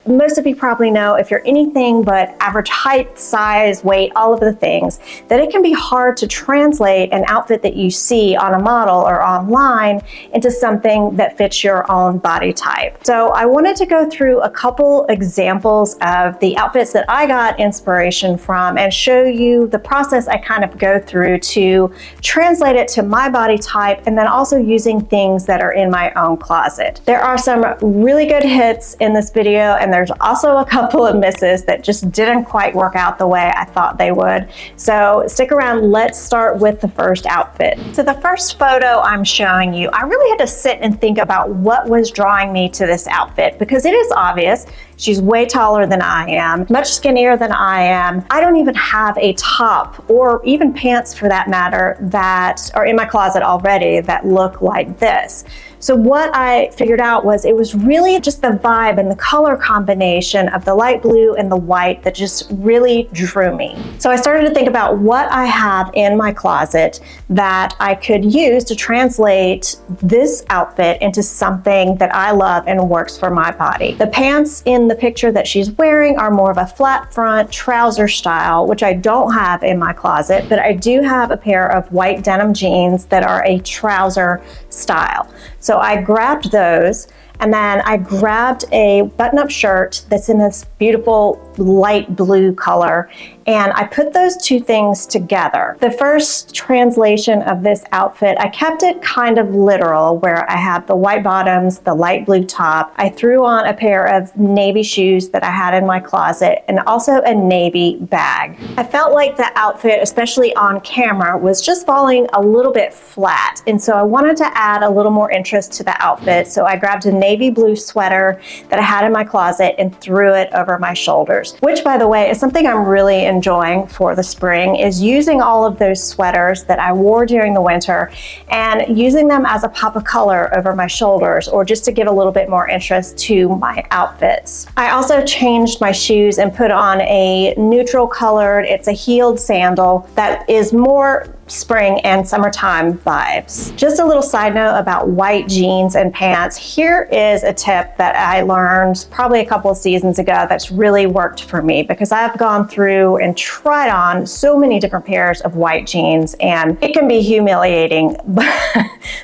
most of you probably know, if you're anything but average height, size, weight, all of the things, that it can be hard to translate an outfit that you see on a model or online into something that fits your own body type. So I wanted to go through a couple examples of the outfits that I got inspiration from and show you the process I kind of go through to translate it to my body type, and then also using things that are in my own closet. There are some really good hits in this video, and there's also a couple of misses that just didn't quite work out the way I thought they would. So stick around, let's start with the first outfit. So the first photo I'm showing you, I really had to sit and think about what was drawing me to this outfit, because it is obvious. She's way taller than I am, much skinnier than I am. I don't even have a top or even pants for that matter that are in my closet already that look like this. So what I figured out was it was really just the vibe and the color combination of the light blue and the white that just really drew me. So I started to think about what I have in my closet that I could use to translate this outfit into something that I love and works for my body. The pants in the picture that she's wearing are more of a flat front trouser style, which I don't have in my closet, but I do have a pair of white denim jeans that are a trouser style. So I grabbed those, and then I grabbed a button-up shirt that's in this beautiful light blue color, and I put those two things together. The first translation of this outfit, I kept it kind of literal, where I had the white bottoms, the light blue top. I threw on a pair of navy shoes that I had in my closet, and also a navy bag. I felt like the outfit, especially on camera, was just falling a little bit flat, and so I wanted to add a little more interest to the outfit. So I grabbed a navy blue sweater that I had in my closet and threw it over my shoulders, which, by the way, is something I'm really enjoying for the spring, is using all of those sweaters that I wore during the winter and using them as a pop of color over my shoulders, or just to give a little bit more interest to my outfits. I also changed my shoes and put on a neutral colored, it's a heeled sandal that is more spring and summertime vibes. Just a little side note about white jeans and pants. Here is a tip that I learned probably a couple of seasons ago that's really worked for me, because I've gone through and tried on so many different pairs of white jeans and it can be humiliating.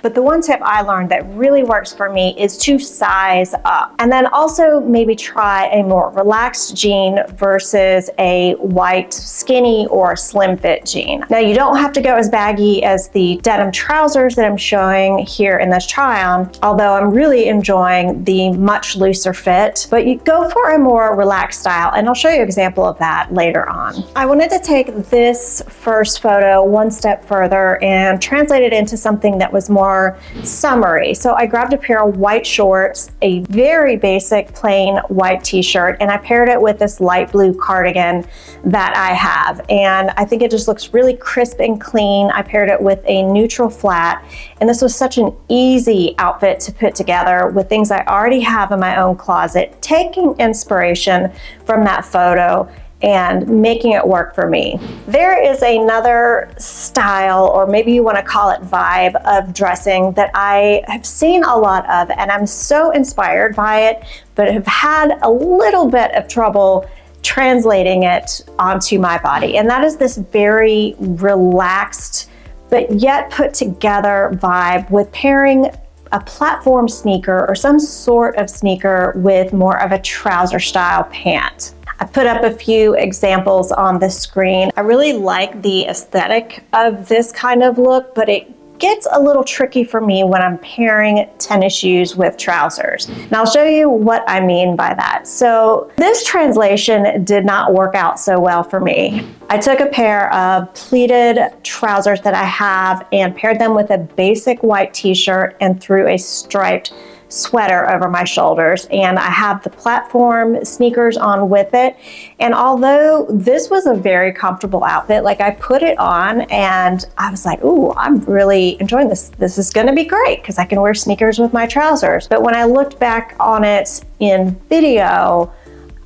But the one tip I learned that really works for me is to size up, and then also maybe try a more relaxed jean versus a white skinny or slim fit jean. Now, you don't have to go as baggy as the denim trousers that I'm showing here in this try on, although I'm really enjoying the much looser fit, but you go for a more relaxed style, and I'll show you an example of that later on. I wanted to take this first photo one step further and translate it into something that was more summery. So I grabbed a pair of white shorts, a very basic plain white t-shirt, and I paired it with this light blue cardigan that I have, and I think it just looks really crisp and clean. I paired it with a neutral flat, and this was such an easy outfit to put together with things I already have in my own closet, taking inspiration from that photo and making it work for me. There is another style, or maybe you want to call it vibe, of dressing that I have seen a lot of, and I'm so inspired by it, but have had a little bit of trouble translating it onto my body. And that is this very relaxed, but yet put together vibe with pairing a platform sneaker or some sort of sneaker with more of a trouser style pant. I put up a few examples on the screen. I really like the aesthetic of this kind of look, but it gets a little tricky for me when I'm pairing tennis shoes with trousers. And I'll show you what I mean by that. So this translation did not work out so well for me. I took a pair of pleated trousers that I have and paired them with a basic white t-shirt and threw a striped sweater over my shoulders, and I have the platform sneakers on with it. And although this was a very comfortable outfit, like I put it on and I was like, ooh, I'm really enjoying this. This is gonna be great because I can wear sneakers with my trousers. But when I looked back on it in video,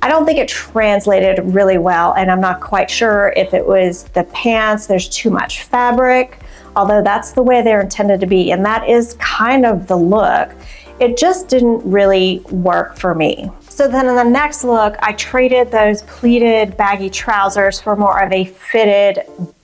I don't think it translated really well, and I'm not quite sure if it was the pants, there's too much fabric, although that's the way they're intended to be, and that is kind of the look. It just didn't really work for me. So then in the next look, I traded those pleated baggy trousers for more of a fitted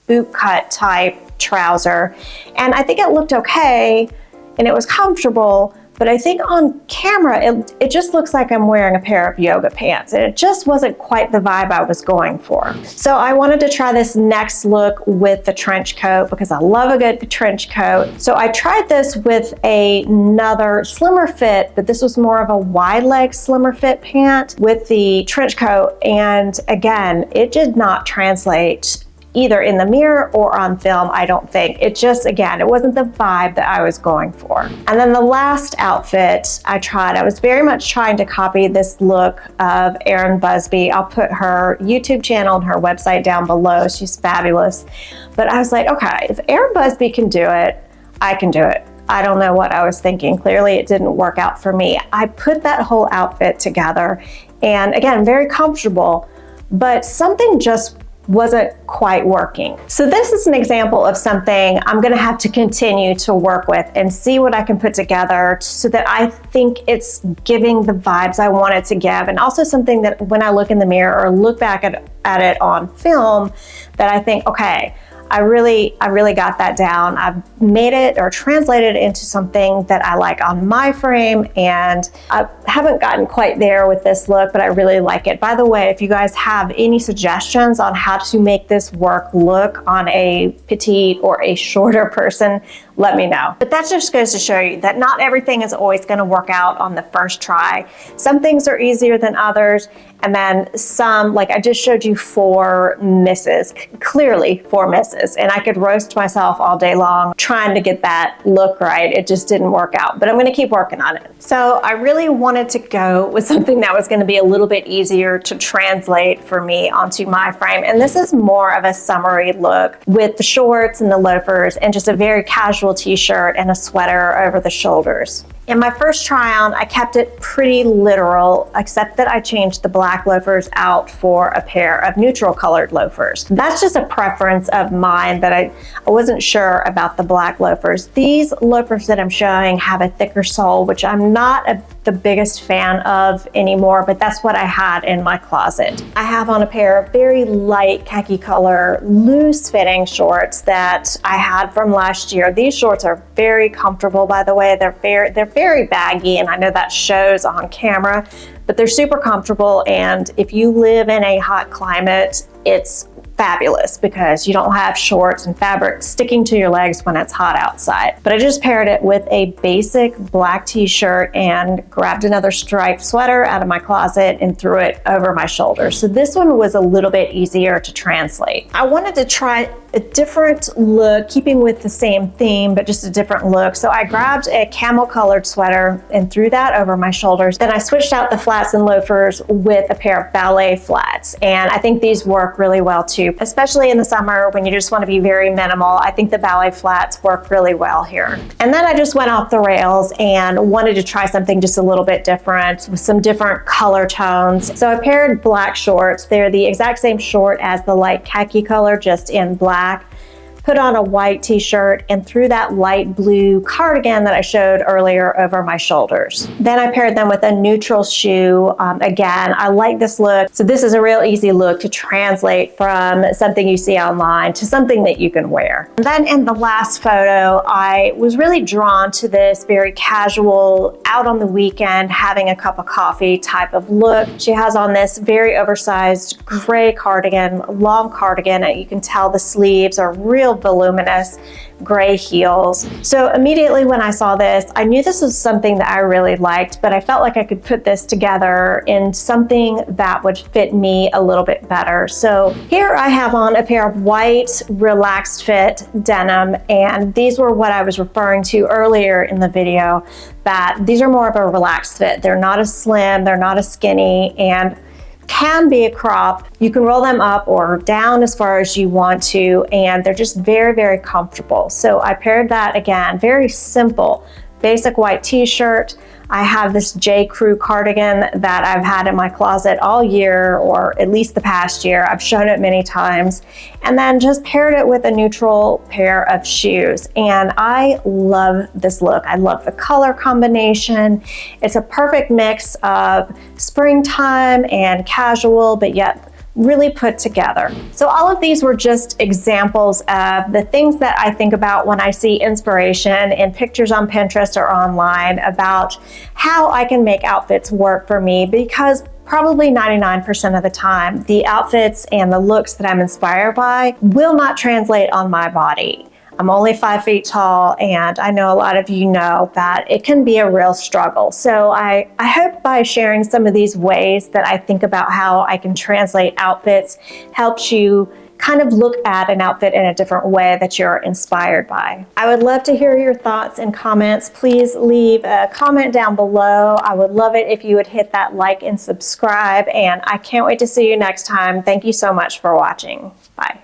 boot cut type trouser. And I think it looked okay and it was comfortable, but I think on camera, it just looks like I'm wearing a pair of yoga pants, and it just wasn't quite the vibe I was going for. So I wanted to try this next look with the trench coat because I love a good trench coat. So I tried this with another slimmer fit, but this was more of a wide leg slimmer fit pant with the trench coat. And again, it did not translate either in the mirror or on film, I don't think. It just, again, it wasn't the vibe that I was going for. And then the last outfit I tried, I was very much trying to copy this look of Erin Busby. I'll put her YouTube channel and her website down below. She's fabulous. But I was like, okay, if Erin Busby can do it, I can do it. I don't know what I was thinking. Clearly it didn't work out for me. I put that whole outfit together and again, very comfortable, but something just wasn't quite working. So this is an example of something I'm gonna have to continue to work with and see what I can put together so that I think it's giving the vibes I want it to give, and also something that when I look in the mirror or look back at it on film, that I think, okay, I really got that down. I've made it or translated it into something that I like on my frame, and I haven't gotten quite there with this look, but I really like it. By the way, if you guys have any suggestions on how to make this work look on a petite or a shorter person, let me know. But that just goes to show you that not everything is always gonna work out on the first try. Some things are easier than others, and then some, like I just showed you 4 misses, clearly 4 misses, and I could roast myself all day long trying to get that look right. It just didn't work out, but I'm gonna keep working on it. So I really wanted to go with something that was gonna be a little bit easier to translate for me onto my frame, and this is more of a summery look with the shorts and the loafers and just a very casual t-shirt and a sweater over the shoulders. In my first try on, I kept it pretty literal, except that I changed the black loafers out for a pair of neutral colored loafers. That's just a preference of mine, that I wasn't sure about the black loafers. These loafers that I'm showing have a thicker sole, which I'm not the biggest fan of anymore, but that's what I had in my closet. I have on a pair of very light khaki color, loose fitting shorts that I had from last year. These shorts are very comfortable, by the way. They're very baggy, and I know that shows on camera, but they're super comfortable. And if you live in a hot climate, it's fabulous because you don't have shorts and fabric sticking to your legs when it's hot outside. But I just paired it with a basic black t-shirt and grabbed another striped sweater out of my closet and threw it over my shoulders. So this one was a little bit easier to translate. I wanted to try a different look, keeping with the same theme, but just a different look. So I grabbed a camel colored sweater and threw that over my shoulders. Then I switched out the flats and loafers with a pair of ballet flats. And I think these work really well too, especially in the summer when you just want to be very minimal. I think the ballet flats work really well here. And then I just went off the rails and wanted to try something just a little bit different with some different color tones. So I paired black shorts. They're the exact same short as the light khaki color, just in black. Put on a white t-shirt and threw that light blue cardigan that I showed earlier over my shoulders. Then I paired them with a neutral shoe. Again, I like this look. So this is a real easy look to translate from something you see online to something that you can wear. And then in the last photo, I was really drawn to this very casual, out on the weekend, having a cup of coffee type of look. She has on this very oversized gray cardigan, long cardigan. You can tell the sleeves are real voluminous, gray heels. So immediately when I saw this, I knew this was something that I really liked, but I felt like I could put this together in something that would fit me a little bit better. So here I have on a pair of white relaxed fit denim, and these were what I was referring to earlier in the video, that these are more of a relaxed fit. They're not as slim, they're not as skinny, and can be a crop. You can roll them up or down as far as you want to, and they're just very, very comfortable. So I paired that, again, very simple, basic white t-shirt. I have this J. Crew cardigan that I've had in my closet all year, or at least the past year. I've shown it many times. And then just paired it with a neutral pair of shoes. And I love this look. I love the color combination. It's a perfect mix of springtime and casual, but yet really put together. So all of these were just examples of the things that I think about when I see inspiration in pictures on Pinterest or online about how I can make outfits work for me, because probably 99% of the time, the outfits and the looks that I'm inspired by will not translate on my body. I'm only 5 feet tall, and I know a lot of you know that it can be a real struggle. So I hope by sharing some of these ways that I think about how I can translate outfits helps you kind of look at an outfit in a different way that you're inspired by. I would love to hear your thoughts and comments. Please leave a comment down below. I would love it if you would hit that like and subscribe, and I can't wait to see you next time. Thank you so much for watching. Bye.